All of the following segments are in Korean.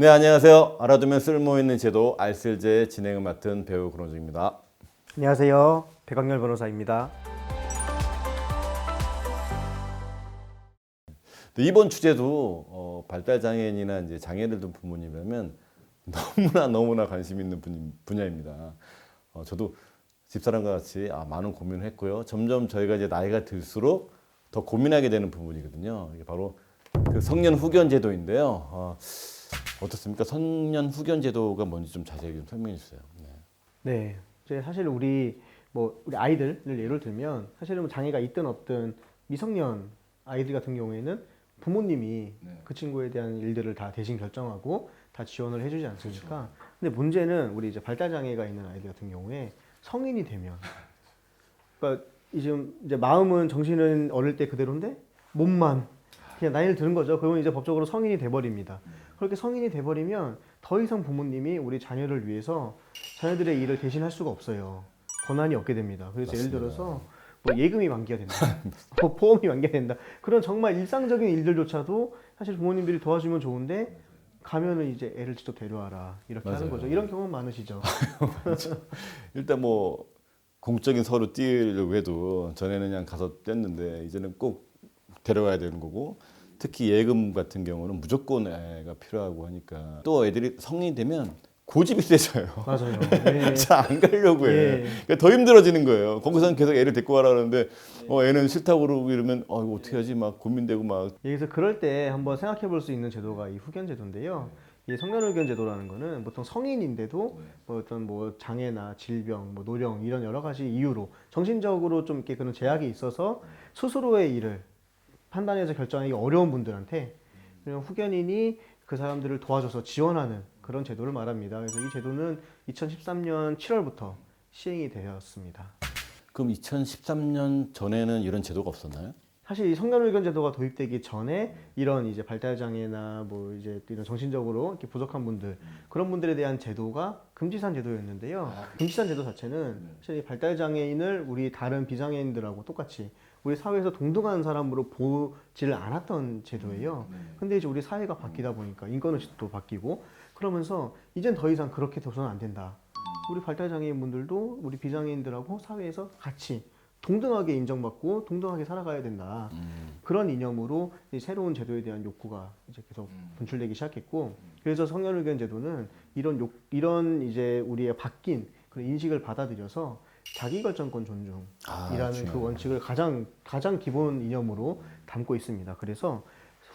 네, 안녕하세요. 알아두면 쓸모있는 제도 알쓸제의 진행을 맡은 배우 권호중입니다. 안녕하세요. 백광열 변호사입니다. 이번 주제도 발달장애인이나 이제 장애를 둔 부모님이라면 너무나 관심 있는 분야입니다. 저도 집사람과 같이 많은 고민을 했고요. 점점 저희가 이제 나이가 들수록 더 고민하게 되는 부분이거든요. 이게 바로 그 성년 후견 제도인데요. 어떻습니까? 성년 후견 제도가 뭔지 좀 자세히 좀 설명해 주세요. 네, 이제 사실 우리 아이들을 예를 들면 사실은 장애가 있든 없든 미성년 아이들 같은 경우에는 부모님이 그 친구에 대한 일들을 다 대신 결정하고 다 지원을 해주지 않습니까? 그렇죠. 근데 문제는 우리 이제 발달 장애가 있는 아이들 같은 경우에 성인이 되면, 그러니까 이제 마음은 정신은 어릴 때 그대로인데 몸만 그냥 나이를 드는 거죠. 그러면 이제 법적으로 성인이 돼버립니다. 그렇게 성인이 돼버리면 더 이상 부모님이 우리 자녀를 위해서 자녀들의 일을 대신할 수가 없어요. 권한이 없게 됩니다. 그래서 맞습니다. 예를 들어서 뭐 예금이 만기가 된다, 뭐 보험이 만기가 된다. 그런 정말 일상적인 일들조차도 사실 부모님들이 도와주면 좋은데 가면은 이제 애를 직접 데려와라 이렇게 맞아요. 하는 거죠. 이런 경험 많으시죠? 일단 뭐 공적인 서류 띄려고 해도 전에는 그냥 가서 뗐는데 이제는 꼭 데려와야 되는 거고, 특히 예금 같은 경우는 무조건 애가 필요하고 하니까 또 애들이 성인이 되면 고집이 세져요. 맞아요. 네. 잘 안 가려고 해. 예. 그러니까 더 힘들어지는 거예요. 거기서는 계속 애를 데리고 가라는데 애는 싫다고 그러고 이러면 이거 어떻게 하지 막 고민되고 막. 여기서 그럴 때 한번 생각해 볼 수 있는 제도가 이 후견 제도인데요. 이 성년후견 제도라는 거는 보통 성인인데도 뭐 어떤 뭐 장애나 질병, 뭐 노령 이런 여러 가지 이유로 정신적으로 좀 이렇게 그런 제약이 있어서 스스로의 일을 판단해서 결정하기 어려운 분들한테 그냥 후견인이 그 사람들을 도와줘서 지원하는 그런 제도를 말합니다. 그래서 이 제도는 2013년 7월부터 시행이 되었습니다. 그럼 2013년 전에는 이런 제도가 없었나요? 사실 이 성년의견 제도가 도입되기 전에 이런 이제 발달 장애나 뭐 이제 이런 정신적으로 이렇게 부족한 분들 그런 분들에 대한 제도가 금지산 제도였는데요. 금지산 제도 자체는 사실 이 발달 장애인을 우리 다른 비장애인들하고 똑같이 우리 사회에서 동등한 사람으로 보지를 않았던 제도예요. 근데 이제 우리 사회가 바뀌다 보니까 인권의식도 바뀌고 그러면서 이젠 더 이상 그렇게 돼서는 안 된다. 우리 발달 장애인 분들도 우리 비장애인들하고 사회에서 같이 동등하게 인정받고 동등하게 살아가야 된다. 그런 이념으로 이 새로운 제도에 대한 욕구가 이제 계속 분출되기 시작했고, 그래서 성년의견 제도는 이런 이제 우리의 바뀐 그런 인식을 받아들여서 자기결정권 존중이라는 그 중요하네요. 원칙을 가장 기본 이념으로 담고 있습니다. 그래서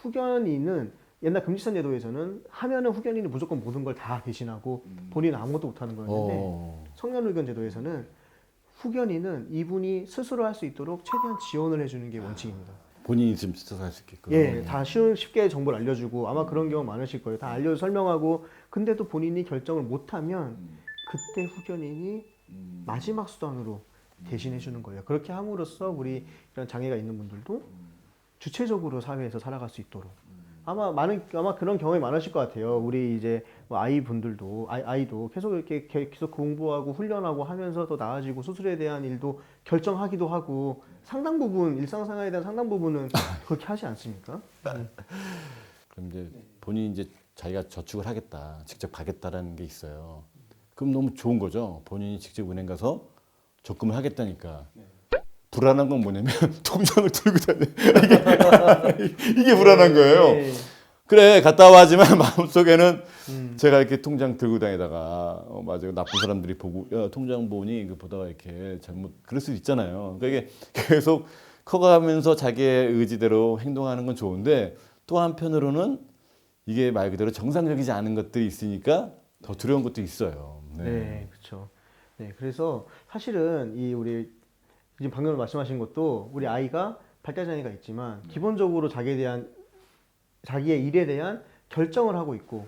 후견인은 옛날 금지산 제도에서는 하면은 후견인이 무조건 모든 걸 다 대신하고 본인은 아무것도 못하는 거였는데 성년의견 제도에서는 후견인은 이분이 스스로 할 수 있도록 최대한 지원을 해주는 게 원칙입니다. 본인이 좀 스스로 할 수 있게끔. 예, 다 쉽게 정보를 알려주고 아마 그런 경우 많으실 거예요. 다 설명하고 근데도 본인이 결정을 못하면 그때 후견인이 마지막 수단으로 대신해 주는 거예요. 그렇게 함으로써 우리 이런 장애가 있는 분들도 주체적으로 사회에서 살아갈 수 있도록 아마 그런 경험이 많으실 것 같아요. 우리 이제 뭐 아이분들도 아이도 계속 이렇게 계속 공부하고 훈련하고 하면서 더 나아지고 수술에 대한 일도 결정하기도 하고 상당 부분 일상생활에 대한 상당 부분은 그렇게 하지 않습니까? 그럼 이제 본인이 이제 자기가 저축을 하겠다, 직접 가겠다라는 게 있어요. 그럼 너무 좋은 거죠. 본인이 직접 은행 가서 적금을 하겠다니까. 불안한 건 뭐냐면 통장을 들고 다녀. 이게 불안한 거예요. 네. 그래 갔다 와 하지만 마음속에는 제가 이렇게 통장 들고 다니다가 맞아요. 나쁜 사람들이 보고 야 통장 보니 이거 보다가 이렇게 잘못 그럴 수 있잖아요. 그러니까 이게 계속 커가면서 자기의 의지대로 행동하는 건 좋은데 또 한편으로는 이게 말 그대로 정상적이지 않은 것들이 있으니까 더 두려운 것도 있어요. 네, 그렇죠. 네, 그래서 사실은 이 우리 지금 방금 말씀하신 것도 우리 아이가 발달 장애가 있지만 기본적으로 자기의 일에 대한 결정을 하고 있고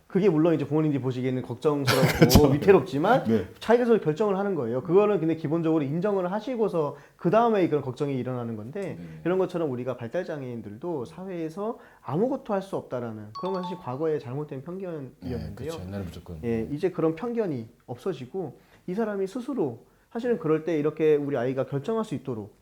그게 물론 이제 부모님들이 보시기에는 걱정스럽고 위태롭지만 네. 자기가 서 결정을 하는 거예요. 그거는 근데 기본적으로 인정을 하시고서 그 다음에 그런 걱정이 일어나는 건데 이런 것처럼 우리가 발달 장애인들도 사회에서 아무것도 할 수 없다라는 그런 건 사실 과거에 잘못된 편견이었는데요. 그렇죠. 옛날에 무조건. 예, 이제 그런 편견이 없어지고 이 사람이 스스로 사실은 그럴 때 이렇게 우리 아이가 결정할 수 있도록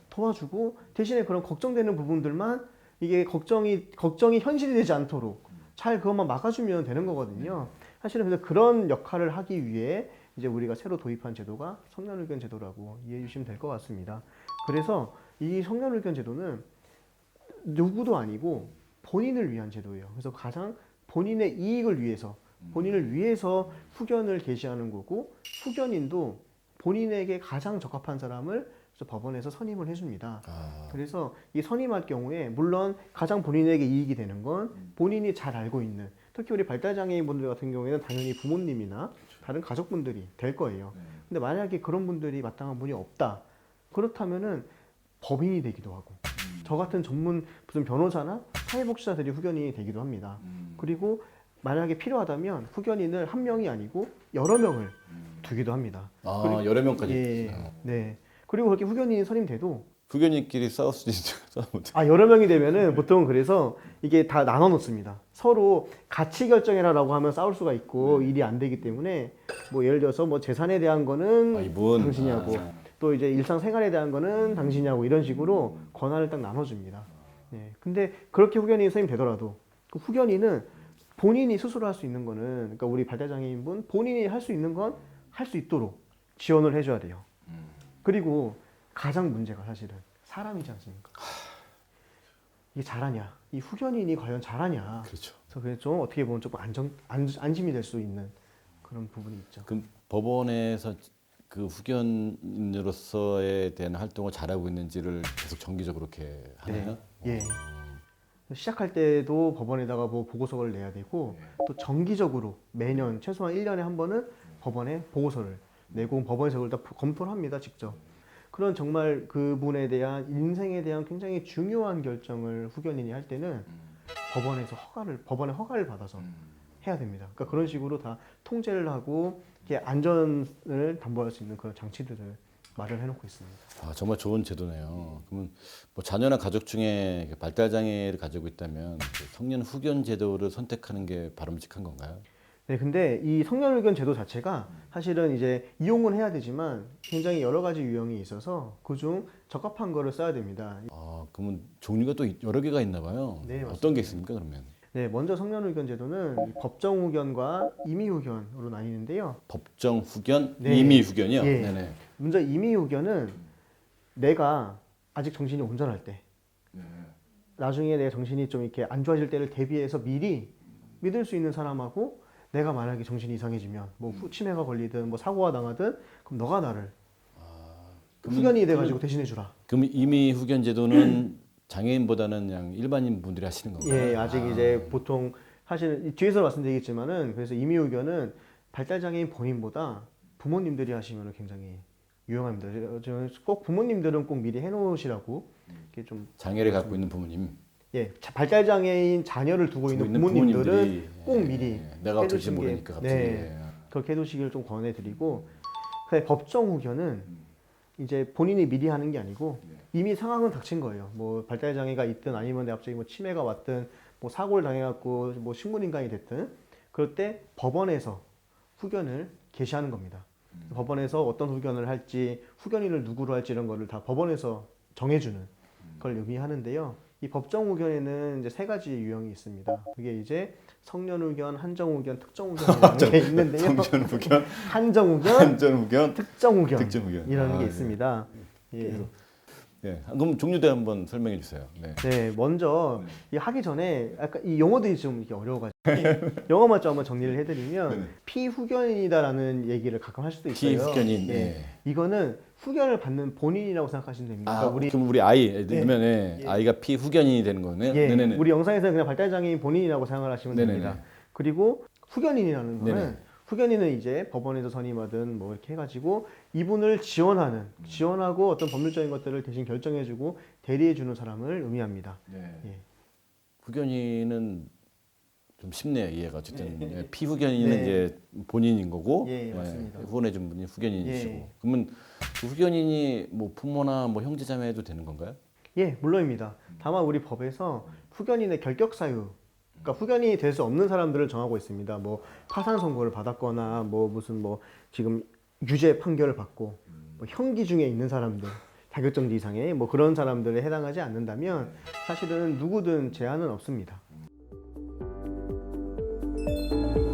도와주고 대신에 그런 걱정되는 부분들만 이게 걱정이 현실이 되지 않도록 잘 그것만 막아주면 되는 거거든요. 사실은 그래서 그런 역할을 하기 위해 이제 우리가 새로 도입한 제도가 성년의견 제도라고 이해해 주시면 될 것 같습니다. 그래서 이 성년의견 제도는 누구도 아니고 본인을 위한 제도예요. 그래서 가장 본인의 이익을 위해서, 본인을 위해서 후견을 게시하는 거고, 후견인도 본인에게 가장 적합한 사람을 그래서 법원에서 선임을 해줍니다. 그래서 이 선임할 경우에 물론 가장 본인에게 이익이 되는 건 본인이 잘 알고 있는, 특히 우리 발달장애인분들 같은 경우에는 당연히 부모님이나 다른 가족분들이 될 거예요. 근데 만약에 그런 분들이 마땅한 분이 없다. 그렇다면은 법인이 되기도 하고, 저 같은 전문 무슨 변호사나 사회복지사들이 후견인이 되기도 합니다. 그리고 만약에 필요하다면 후견인을 한 명이 아니고 여러 명을 두기도 합니다. 여러 명까지. 예, 네. 그리고 그렇게 후견인이 선임돼도 후견인끼리 싸울 수도 있죠. 싸우면 여러 명이 되면은 보통 그래서 이게 다 나눠 놓습니다. 서로 같이 결정해라라고 하면 싸울 수가 있고 일이 안 되기 때문에 뭐 예를 들어서 뭐 재산에 대한 거는 이분 당신이 하고 또 이제 일상생활에 대한 거는 당신이 하고 이런 식으로 권한을 딱 나눠줍니다. 예. 근데 그렇게 후견인이 선임되더라도 그 후견인은 본인이 스스로 할 수 있는 거는, 그러니까 우리 발달장애인분 본인이 할 수 있는 건 할 수 있도록 지원을 해줘야 돼요. 그리고 가장 문제가 사실은 사람이지 않습니까? 이게 잘하냐? 이 후견인이 과연 잘하냐? 그렇죠. 그래서 그게 좀 어떻게 보면 조금 안심이 될 수 있는 그런 부분이 있죠. 그럼 법원에서 그 후견인으로서에 대한 활동을 잘하고 있는지를 계속 정기적으로 이렇게 하나요? 예. 시작할 때도 법원에다가 뭐 보고서를 내야 되고 또 정기적으로 매년 최소한 1년에 한 번은 법원에 보고서를 내고 법원에서 그걸 다 검토를 합니다, 직접. 그런 정말 그분에 대한 인생에 대한 굉장히 중요한 결정을 후견인이 할 때는 법원의 허가를 받아서 해야 됩니다. 그러니까 그런 식으로 다 통제를 하고 이렇게 안전을 담보할 수 있는 그런 장치들을 마련해 놓고 있습니다. 정말 좋은 제도네요. 그러면 뭐 자녀나 가족 중에 발달 장애를 가지고 있다면 그 성년 후견 제도를 선택하는 게 바람직한 건가요? 네, 근데 이 성년의견 제도 자체가 사실은 이제 이용은 해야 되지만 굉장히 여러 가지 유형이 있어서 그중 적합한 거를 써야 됩니다. 그러면 종류가 또 여러 개가 있나 봐요. 네, 맞습니다. 어떤 게 있습니까, 그러면? 네, 먼저 성년의견 제도는 법정 후견과 임의 후견으로 나뉘는데요. 법정 후견, 네. 임의 후견이요? 예. 네네. 먼저 임의 후견은 내가 아직 정신이 온전할 때, 나중에 내 정신이 좀 이렇게 안 좋아질 때를 대비해서 미리 믿을 수 있는 사람하고 내가 만약에 정신이 이상해지면 뭐 치매가 걸리든 뭐 사고가 당하든 그럼 너가 나를 후견이 돼가지고 대신해 주라. 그럼 임의 후견 제도는 장애인보다는 그냥 일반인 분들이 하시는 건가요? 예, 아직 이제 보통 사실 뒤에서 말씀드리겠지만은 그래서 임의 후견은 발달장애인 본인보다 부모님들이 하시면 굉장히 유용합니다. 꼭 부모님들은 꼭 미리 해놓으시라고 이렇게 좀 장애를 갖고 있는 부모님. 발달장애인 자녀를 두고 있는 부모님들은 부모님들이, 꼭 미리 내가 어떨지 해두시는 게, 모르니까 갑자기. 그렇게 해두시길 좀 권해드리고, 법정 후견은 이제 본인이 미리 하는 게 아니고 이미 상황은 닥친 거예요. 뭐 발달장애가 있든 아니면 갑자기 뭐 치매가 왔든 뭐 사고를 당해갖고 뭐 식물인간이 됐든 그럴 때 법원에서 후견을 게시하는 겁니다. 법원에서 어떤 후견을 할지, 후견인을 누구로 할지 이런 거를 다 법원에서 정해주는 걸 의미하는데요. 이 법정 후견에는 이제 세 가지 유형이 있습니다. 그게 이제 성년 후견, 한정 후견, 특정 후견이라는 게 있는데요. 성전 후견, 한정 후견, 한전 후견, 특정 후견, 특정 후견. 이라는 게 있습니다. 예. 그럼 종류대로 한번 설명해 주세요. 네. 네, 먼저 이 하기 전에 아까 이 용어들이 좀 이렇게 어려워가지고 영어만 좀 한번 정리를 해드리면 피후견인이다라는 얘기를 가끔 할 수도 있어요. 피후견인. 예. 이거는 후견을 받는 본인이라고 생각하시면 됩니다. 그러니까 그럼 우리 아이 그러면 아이가 피후견인이 되는 거네요. 예, 네네네. 우리 영상에서는 그냥 발달장애인 본인이라고 생각을 하시면 네네네. 됩니다. 그리고 후견인이라는 거는 네네. 후견인은 이제 법원에서 선임하든 뭐 이렇게 해가지고 이분을 지원하고 어떤 법률적인 것들을 대신 결정해주고 대리해주는 사람을 의미합니다. 예. 후견인은 좀 쉽네요, 이해가. 어쨌든 피후견인은 이제 본인인 거고 맞습니다. 후원해준 분이 후견인이시고. 예. 그러면 그 후견인이 뭐 부모나 뭐 형제자매도 되는 건가요? 예, 물론입니다. 다만 우리 법에서 후견인의 결격 사유, 그러니까 후견인이 될 수 없는 사람들을 정하고 있습니다. 뭐 파산 선고를 받았거나 뭐 무슨 뭐 지금 유죄 판결을 받고 뭐 형기 중에 있는 사람들, 자격정지 이상의 뭐 그런 사람들에 해당하지 않는다면 사실은 누구든 제한은 없습니다. 네.